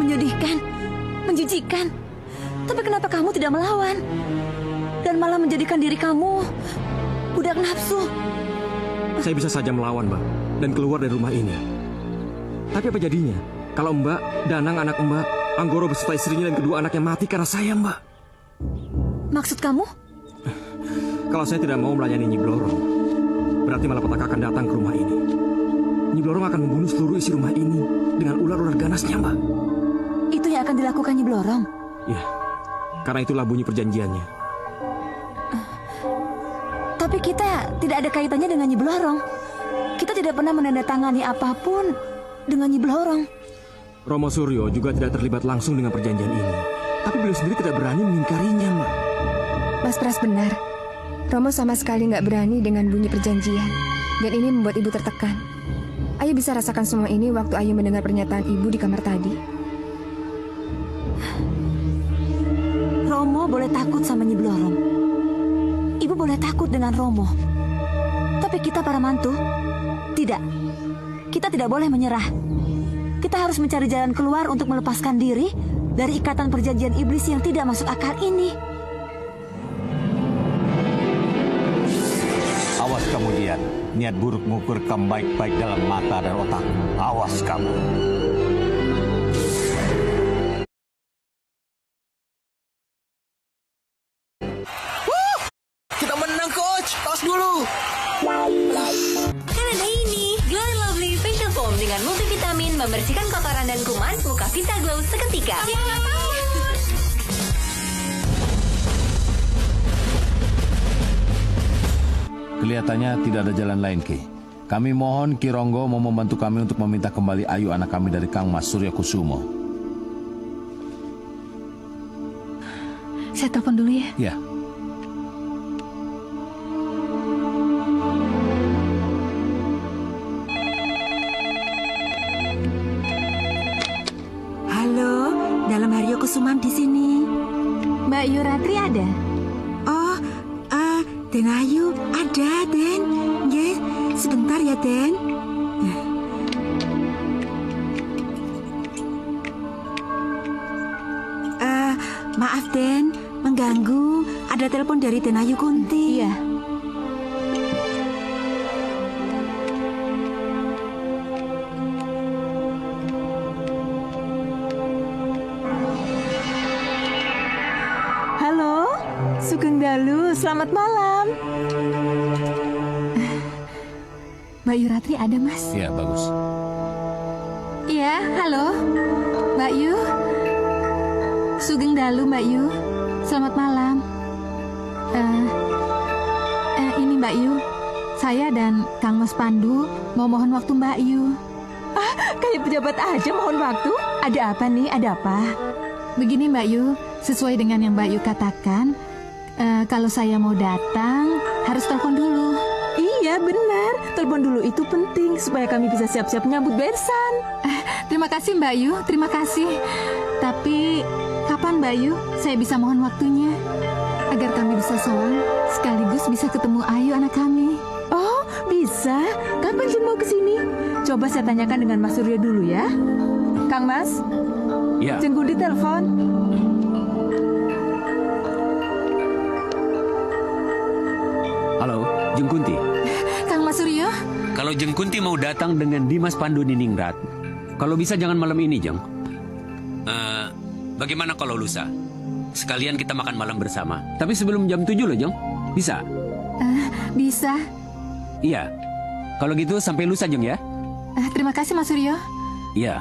Menyedihkan, menjijikan. Tapi kenapa kamu tidak melawan? Dan malah menjadikan diri kamu budak nafsu. Saya bisa saja melawan, Mbak, dan keluar dari rumah ini. Tapi apa jadinya kalau Mbak, Danang anak Mbak, Anggoro beserta istrinya dan kedua anaknya mati karena saya, Mbak? Maksud kamu? Kalau saya tidak mau melayani Nyi Blorong, berarti malapetaka akan datang ke rumah ini. Nyi Blorong akan membunuh seluruh isi rumah ini dengan ular-ular ganasnya, Mbak. Itu yang akan dilakukan Nyi Blorong? Ya, karena itulah bunyi perjanjiannya. Tapi kita tidak ada kaitannya dengan Nyi Blorong. Kita tidak pernah menandatangani apapun dengan Nyi Blorong. Romo Suryo juga tidak terlibat langsung dengan perjanjian ini. Tapi beliau sendiri tidak berani mengingkarinya, Mbak. Mas Pras benar. Romo sama sekali nggak berani dengan bunyi perjanjian. Dan ini membuat ibu tertekan. Ayu bisa rasakan semua ini waktu Ayu mendengar pernyataan ibu di kamar tadi. Romo boleh takut sama Nyi Blorong. Ibu boleh takut dengan Romo. Tapi kita para mantu, tidak. Kita tidak boleh menyerah. Kita harus mencari jalan keluar untuk melepaskan diri dari ikatan perjanjian iblis yang tidak masuk akal ini. Awas kamu, Dian. Niat buruk mengukur kamu baik-baik dalam mata dan otak. Awas kamu. Kita menang, Coach. Tos dulu. Kan ada ini, Glow and Lovely Facial Foam dengan multivitamin membersihkan kotoran dan kuman, muka Vita Glow seketika. Kelihatannya tidak ada jalan lain, Ki. Kami mohon Ki Ronggo mau membantu kami untuk meminta kembali Ayu anak kami dari Kang Mas Suryokusumo. Saya telepon dulu ya. Ya. Halo, dalam Haryokusuman di sini. Mbak Yuratri ada? Oh, Den Ayu ada, Den. Yes, sebentar ya, Den. Maaf, Den, mengganggu. Ada telepon dari Den Ayu Kunti. Iya. Halo, Sugeng Dalu, selamat malam. Mbak Yuratri ada, Mas? Ya, bagus. Iya, halo. Mbak Yu. Sugeng Dalu, Mbak Yu. Selamat malam. Ini Mbak Yu. Saya dan Kang Mas Pandu mau mohon waktu Mbak Yu. Kayak pejabat aja mohon waktu. Ada apa nih? Ada apa? Begini Mbak Yu, sesuai dengan yang Mbak Yu katakan, kalau saya mau datang, harus telepon dulu. Iya benar, telepon dulu itu penting supaya kami bisa siap-siap menyambut besan. Terima kasih Mbak Yu, terima kasih. Tapi kapan Mbak Yu saya bisa mohon waktunya? Agar kami bisa sowan, sekaligus bisa ketemu Ayu anak kami. Oh bisa, kapan Jin mau kesini? Coba saya tanyakan dengan Mas Suryo dulu ya. Kang Mas, ya. Jeng Gundi telepon. Halo, Jeng Kunti. Kang Mas Suryo? Kalau Jeng Kunti mau datang dengan Dimas Pandu Niningrat, kalau bisa jangan malam ini, Jeng. Bagaimana kalau lusa? Sekalian kita makan malam bersama. Tapi sebelum jam 7 loh, Jeng. Bisa? Bisa. Iya. Kalau gitu sampai lusa, Jeng ya. Terima kasih Mas Suryo. Iya.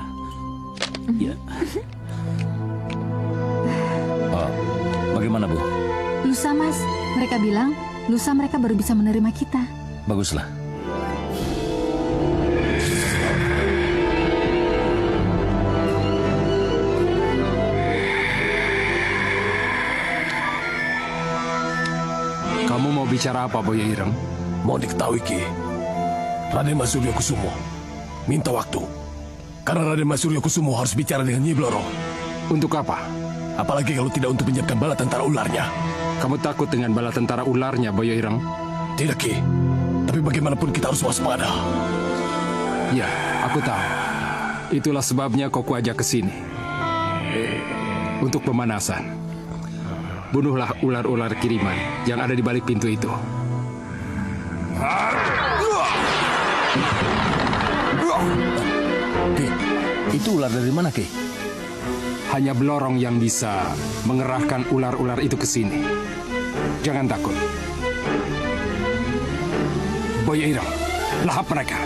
Iya. Oh, bagaimana Bu? Lusa Mas, mereka bilang lusa mereka baru bisa menerima kita. Baguslah. Kamu mau bicara apa, Boyo Ireng? Mau diketahui, Ki. Raden Mas Suryokusumo minta waktu. Karena Raden Mas Suryokusumo harus bicara dengan Nyi Bloro. Untuk apa? Apalagi kalau tidak untuk menyiapkan bala tentara ularnya. Kamu takut dengan bala tentara ularnya, Boyo Ireng? Tidak, Ki. Tapi bagaimanapun kita harus waspada. Ya, aku tahu. Itulah sebabnya kau kuajak ke sini. Untuk pemanasan. Bunuhlah ular-ular kiriman yang ada di balik pintu itu. Ki, itu ular dari mana, Ki? Hanya Blorong yang bisa mengerahkan ular-ular itu ke sini. Jangan takut. Boyo Ireng, lahap mereka.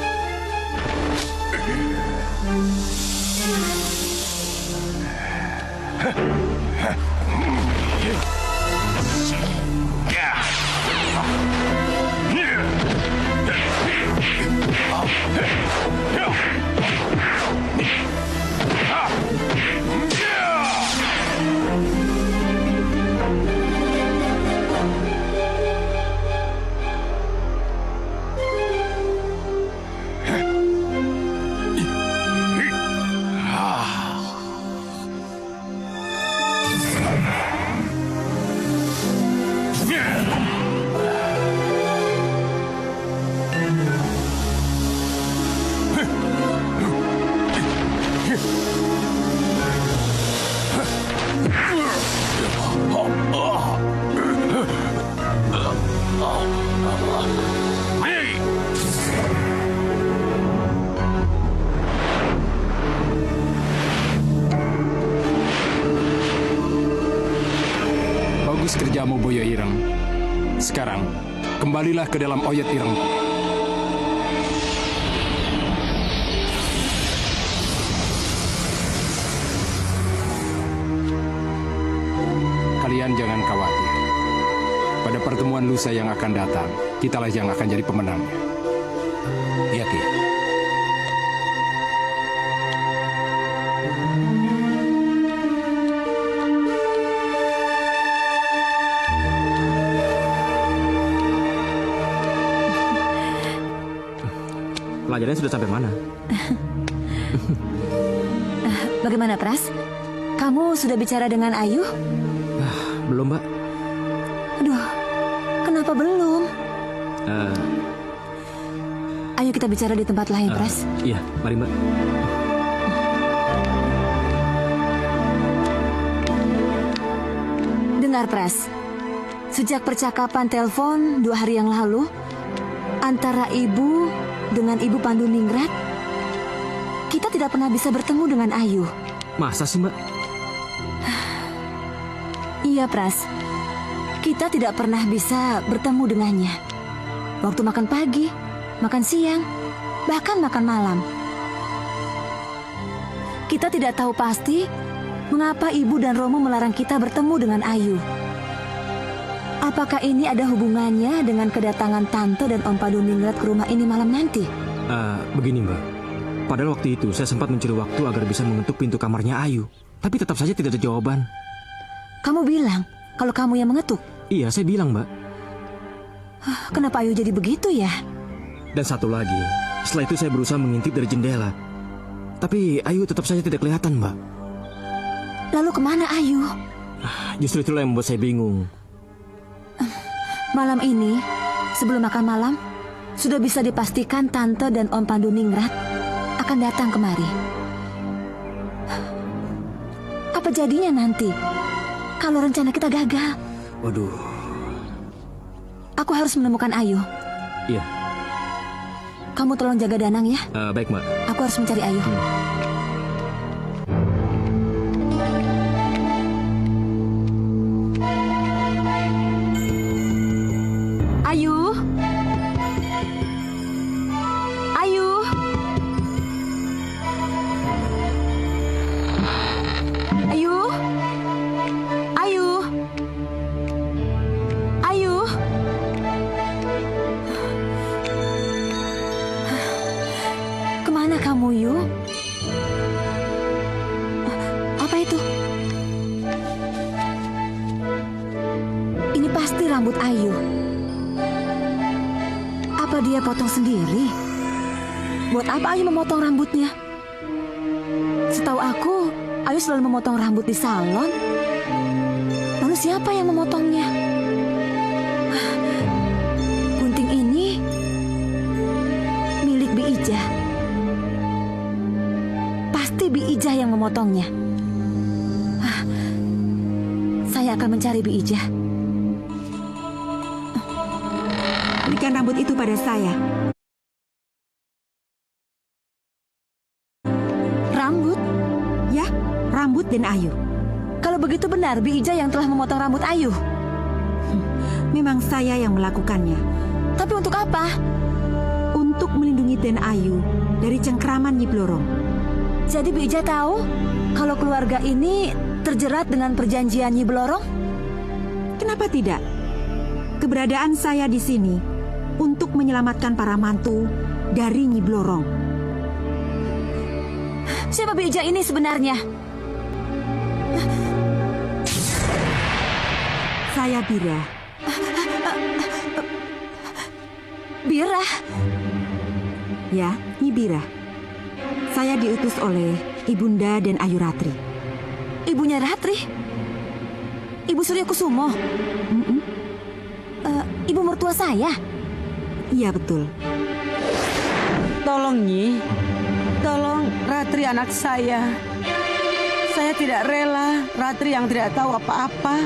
Bagus kerjamu, Boyo Ireng. Sekarang, kembalilah ke dalam oyot Ireng. Kalian jangan khawatir. Pada pertemuan lusa yang akan datang, kitalah yang akan jadi pemenangnya. Iya, Ki. Pelajarannya sudah sampai mana? Bagaimana, Pras? Kamu sudah bicara dengan Ayu? Belum, Mbak. Aduh, kenapa belum? Ayo kita bicara di tempat lain, Pras. Iya, mari, Mbak. Dengar, Pras. Sejak percakapan telepon 2 hari yang lalu, antara ibu dengan Ibu Panduningrat, kita tidak pernah bisa bertemu dengan Ayu. Masa sih, Mbak? Iya, Pras. Kita tidak pernah bisa bertemu dengannya. Waktu makan pagi, makan siang, bahkan makan malam. Kita tidak tahu pasti mengapa Ibu dan Romo melarang kita bertemu dengan Ayu. Apakah ini ada hubungannya dengan kedatangan Tante dan Om Panduningrat ke rumah ini malam nanti? Begini, Mbak. Padahal waktu itu saya sempat mencuri waktu agar bisa mengetuk pintu kamarnya Ayu. Tapi tetap saja tidak ada jawaban. Kamu bilang kalau kamu yang mengetuk? Iya, saya bilang, Mbak. Kenapa Ayu jadi begitu ya? Dan satu lagi, setelah itu saya berusaha mengintip dari jendela. Tapi Ayu tetap saja tidak kelihatan, Mbak. Lalu kemana Ayu? Justru itulah yang membuat saya bingung. Malam ini, sebelum makan malam, sudah bisa dipastikan Tante dan Om Panduningrat akan datang kemari. Apa jadinya nanti kalau rencana kita gagal? Waduh. Aku harus menemukan Ayu. Iya. Kamu tolong jaga Danang ya. Baik, Mbak. Aku harus mencari Ayu. Ayu. Ayu. Ayu. Ayu. Ayu. Ini pasti rambut Ayu. Apa dia potong sendiri? Buat apa Ayu memotong rambutnya? Setahu aku, Ayu selalu memotong rambut di salon. Lalu siapa yang memotongnya? Gunting ini milik Bi Ijah. Pasti Bi Ijah yang memotongnya. Saya akan mencari Bi Ijah. Berikan rambut itu pada saya. Rambut? Ya, rambut dan Ayu. Kalau begitu benar Bi Ijah yang telah memotong rambut Ayu. Memang saya yang melakukannya. Tapi untuk apa? Untuk melindungi Den Ayu dari cengkraman Nyi Blorong. Jadi Bi Ijah tahu kalau keluarga ini terjerat dengan perjanjian Nyi Blorong? Kenapa tidak? Keberadaan saya di sini untuk menyelamatkan para mantu dari Nyi Blorong. Siapa Bi Ijah ini sebenarnya? Saya Bira. Bira? Ya, Nyi Bira. Saya diutus oleh Ibunda dan Ayu Ratri. Ibunya Ratri? Ibu Suryo Kusumo? Ibu mertua saya? Iya, betul. Tolong Nyi, tolong Ratri anak saya. Saya tidak rela Ratri yang tidak tahu apa-apa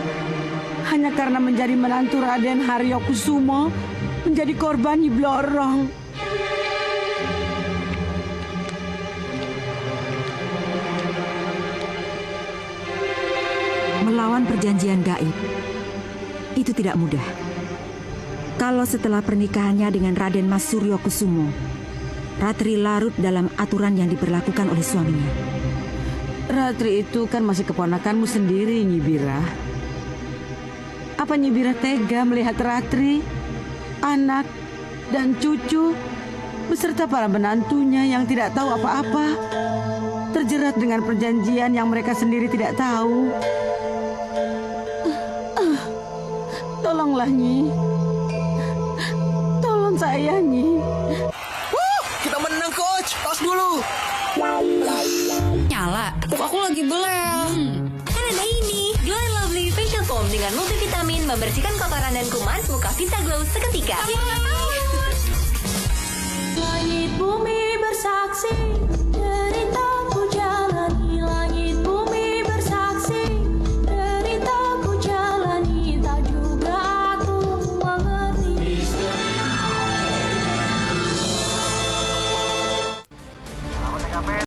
hanya karena menjadi menantu Raden Haryo Kusumo menjadi korban Nyi Blorong. Melawan perjanjian gaib itu tidak mudah. Kalau setelah pernikahannya dengan Raden Mas Suryo Kusumo, Ratri larut dalam aturan yang diberlakukan oleh suaminya. Ratri itu kan masih keponakanmu sendiri, Nyi Bira. Apa Nyi Bira tega melihat Ratri, anak, dan cucu, beserta para menantunya yang tidak tahu apa-apa, terjerat dengan perjanjian yang mereka sendiri tidak tahu? Tolonglah, Nyi. Tolong saya, Nyi. Kita menang, Coach. Tos dulu. Nyala, aku lagi belel. Kan ada ini, Glow and Lovely Facial Foam dengan multivitamin membersihkan kotoran dan kuman, muka Vita Glow seketika. Langit bumi bersaksi.